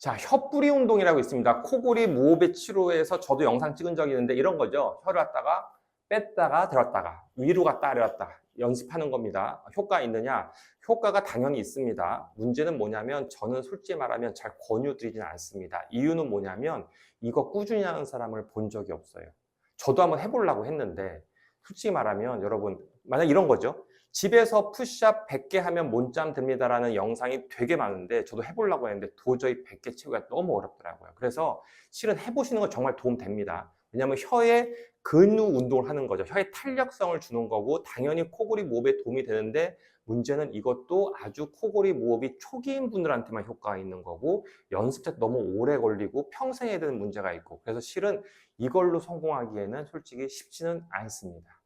자, 혀뿌리 운동이라고 있습니다. 코골이 무호흡의 치료에서 저도 영상 찍은 적이 있는데 이런 거죠. 혀를 갖다가 뺐다가 들었다가 위로 갔다 내렸다 연습하는 겁니다. 효과 있느냐? 효과가 당연히 있습니다. 문제는 뭐냐면 저는 솔직히 말하면 잘 권유드리진 않습니다. 이유는 뭐냐면 이거 꾸준히 하는 사람을 본 적이 없어요. 저도 한번 해보려고 했는데 솔직히 말하면 여러분 만약 이런 거죠. 집에서 푸시업 100개 하면 몸짱 됩니다라는 영상이 되게 많은데 저도 해보려고 했는데 도저히 100개 채우기가 너무 어렵더라고요. 그래서 실은 해보시는 건 정말 도움 됩니다. 왜냐하면 혀에 근육 운동을 하는 거죠. 혀에 탄력성을 주는 거고 당연히 코골이 무호흡에 도움이 되는데 문제는 이것도 아주 코골이 무호흡이 초기인 분들한테만 효과가 있는 거고 연습 때 너무 오래 걸리고 평생 해야 되는 문제가 있고 그래서 실은 이걸로 성공하기에는 솔직히 쉽지는 않습니다.